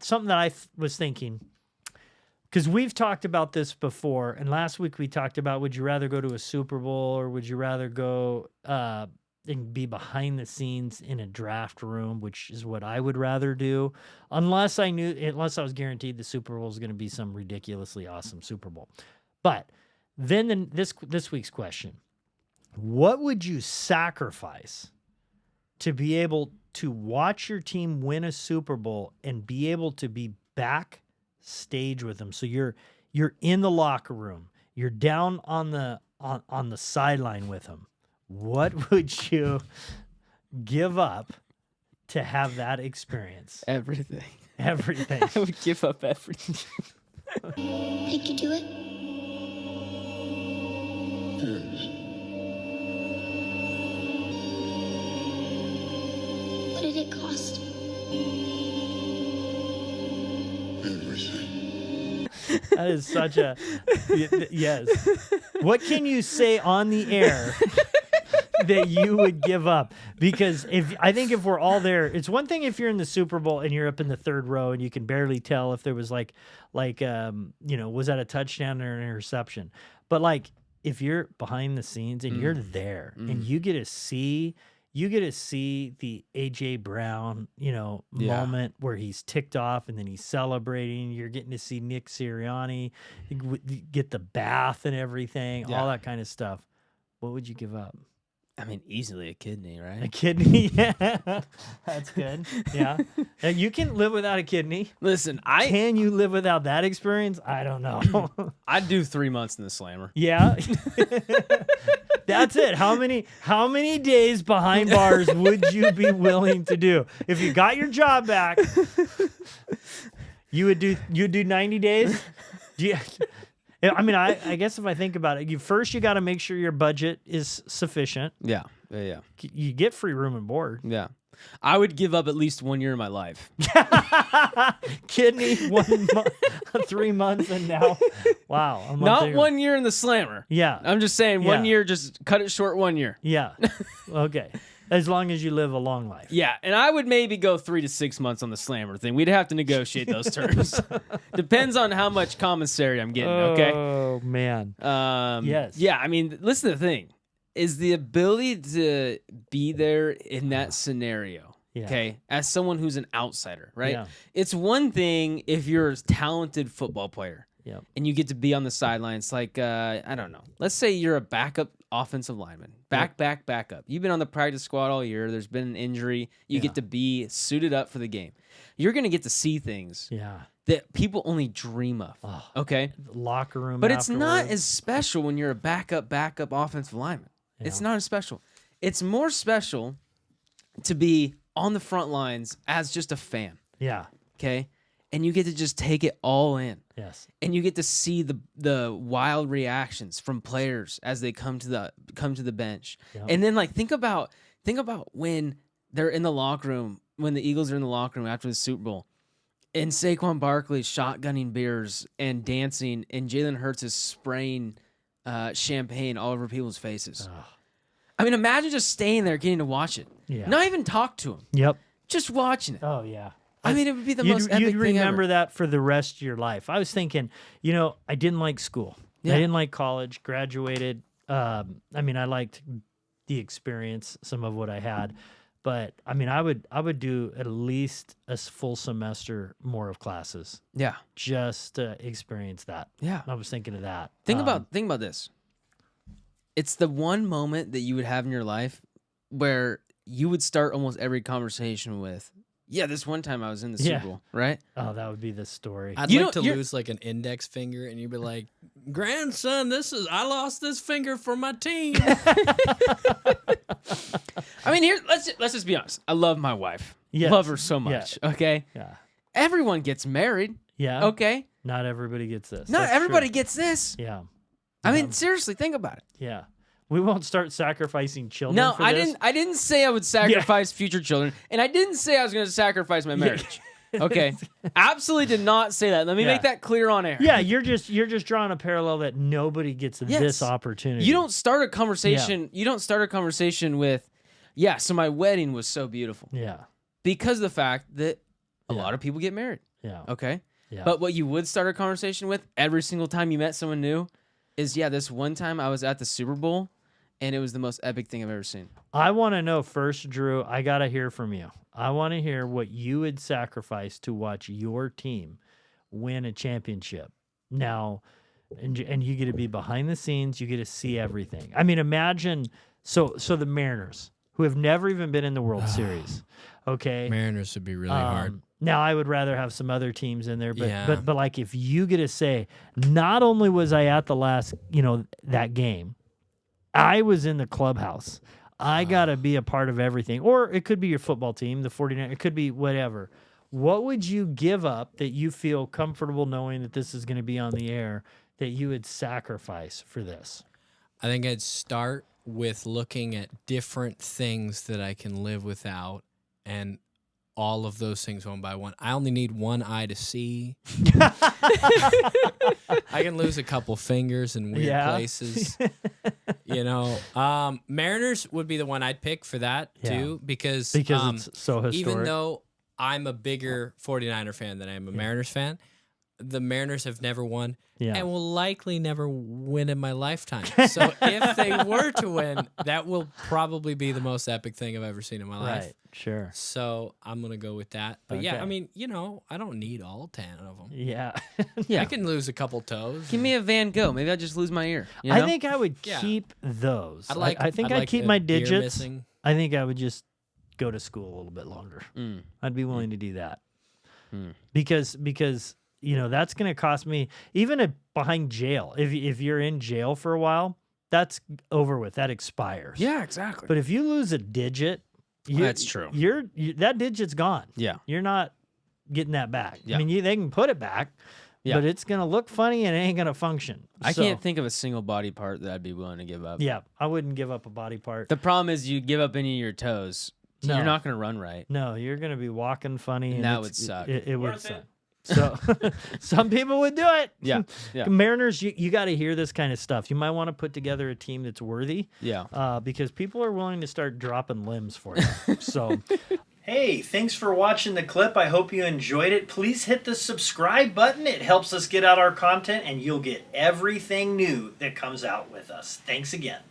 something that I was thinking, because we've talked about this before, and last week we talked about, would you rather go to a Super Bowl or would you rather go and be behind the scenes in a draft room, which is what I would rather do, unless I was guaranteed the Super Bowl is going to be some ridiculously awesome Super Bowl. But then this week's question, what would you sacrifice to be able to watch your team win a Super Bowl and be able to be backstage with them? So you're in the locker room, you're down on the sideline with them. What would you give up to have that experience? Everything. Everything. I would give up everything. Think you do it? Yes. What did it cost? Everything. That is such a yes. What can you say on the air that you would give up? Because I think if we're all there, it's one thing if you're in the Super Bowl and you're up in the third row and you can barely tell if there was was that a touchdown or an interception? But like if you're behind the scenes and you're there and you get to see the AJ Brown, moment where he's ticked off and then he's celebrating. You're getting to see Nick Sirianni get the bath and everything, all that kind of stuff. What would you give up? I mean, easily a kidney, right? A kidney? Yeah, that's good. Yeah. You can live without a kidney. Listen, Can you live without that experience? I don't know. I'd do 3 months in the Slammer. Yeah. That's it. How many days behind bars would you be willing to do? If you got your job back, you'd do 90 days? I mean, I guess if I think about it, you got to make sure your budget is sufficient. Yeah. You get free room and board. Yeah. I would give up at least 1 year of my life. Kidney, 3 months, and now, wow. Not 1 year in the Slammer. Yeah. I'm just saying 1 year, just cut it short 1 year. Yeah. Okay. As long as you live a long life. Yeah, and I would maybe go 3 to 6 months on the Slammer thing. We'd have to negotiate those terms. Depends on how much commissary I'm getting, okay? Oh, man. Yes. Yeah, I mean, listen to the thing. Is the ability to be there in that scenario, okay, as someone who's an outsider, right? Yeah. It's one thing if you're a talented football player Yep. and you get to be on the sidelines like, I don't know. Let's say you're a backup offensive lineman. Backup. You've been on the practice squad all year. There's been an injury. You get to be suited up for the game. You're going to get to see things that people only dream of, okay? Locker room But it's not afterwards. as special when you're a backup offensive lineman. Yeah. It's not as special. It's more special to be on the front lines as just a fan, Yeah. okay? And you get to just take it all in. Yes. And you get to see the wild reactions from players as they come to the bench. Yep. And then like think about when they're in the locker room, when the Eagles are in the locker room after the Super Bowl, and Saquon Barkley's shotgunning beers and dancing, and Jalen Hurts is spraying champagne all over people's faces. Ugh. I mean, imagine just staying there getting to watch it. Yeah. Not even talk to him. Yep. Just watching it. Oh, yeah. I mean, it would be the most epic You'd thing remember ever. that for the rest of your life. I was thinking, I didn't like school. Yeah. I didn't like college, graduated. I mean, I liked the experience, some of what I had. But I mean, I would do at least a full semester more of classes Yeah. just to experience that. Yeah. I was thinking of that. Think about this. It's the one moment that you would have in your life where you would start almost every conversation with, yeah, this one time I was in the Super Bowl, right? Oh, that would be the story. I'd You like know, to you're- lose like an index finger, and you'd be like, "Grandson, I lost this finger for my team." I mean, let's just be honest. I love my wife. Yes. Love her so much. Okay. Yeah. Everyone gets married. Yeah. Okay. Not everybody gets this. Not That's everybody true. gets this. Yeah. I mean, seriously, think about it. Yeah. We won't start sacrificing children. No, for I this. didn't. I didn't say I would sacrifice future children, and I didn't say I was going to sacrifice my marriage. Okay, absolutely did not say that. Let me make that clear on air. Yeah, you're just drawing a parallel that nobody gets this opportunity. You don't start a conversation. You don't start a conversation with, yeah. So my wedding was so beautiful. Yeah. Because of the fact that a lot of people get married. Yeah. Okay. Yeah. But what you would start a conversation with every single time you met someone new is, yeah, this one time I was at the Super Bowl and it was the most epic thing I've ever seen. I want to know first, Drew. I got to hear from you. I want to hear what you would sacrifice to watch your team win a championship. Now, and you get to be behind the scenes. You get to see everything. I mean, imagine so the Mariners, who have never even been in the World Series. Okay. Mariners would be really hard. Now I would rather have some other teams in there, but Yeah. but like if you get to say, not only was I at the last, that game, I was in the clubhouse. I got to be a part of everything. Or it could be your football team, the 49, it could be whatever. What would you give up that you feel comfortable knowing that this is going to be on the air that you would sacrifice for this? I think I'd start with looking at different things that I can live without, and all of those things one by one. I only need one eye to see. I can lose a couple fingers in weird places. Mariners would be the one I'd pick for that too, because it's so historic. even though I'm a bigger 49er fan than I am a Mariners fan, the Mariners have never won and will likely never win in my lifetime. So if they were to win, that will probably be the most epic thing I've ever seen in my life. Right, sure. So I'm going to go with that. But yeah, Okay. I mean, I don't need all 10 of them. Yeah. Yeah. I can lose a couple toes. Give me a Van Gogh. Maybe I'll just lose my ear. You I know? think I would Yeah. keep those. I'd I'd like keep a my ear digits. missing. I think I would just go to school a little bit longer. Mm. I'd be willing to do that. Mm. Because that's going to cost me even behind jail. If you're in jail for a while, that's over with. That expires. Yeah, exactly. But if you lose a digit, That's true. That digit's gone. Yeah. You're not getting that back. Yeah. I mean, they can put it back, Yeah. but it's going to look funny and it ain't going to function. I So, can't think of a single body part that I'd be willing to give up. Yeah, I wouldn't give up a body part. The problem is you give up any of your toes. No. You're not going to run right. No, you're going to be walking funny. And that it's- would suck. It would Worth suck. it. So some people would do it. Yeah, yeah. Mariners, you got to hear this kind of stuff. You might want to put together a team that's worthy Yeah. because people are willing to start dropping limbs for you. So Hey, thanks for watching the clip. I hope you enjoyed it. Please hit the subscribe button. It helps us get out our content, and you'll get everything new that comes out with us. Thanks again.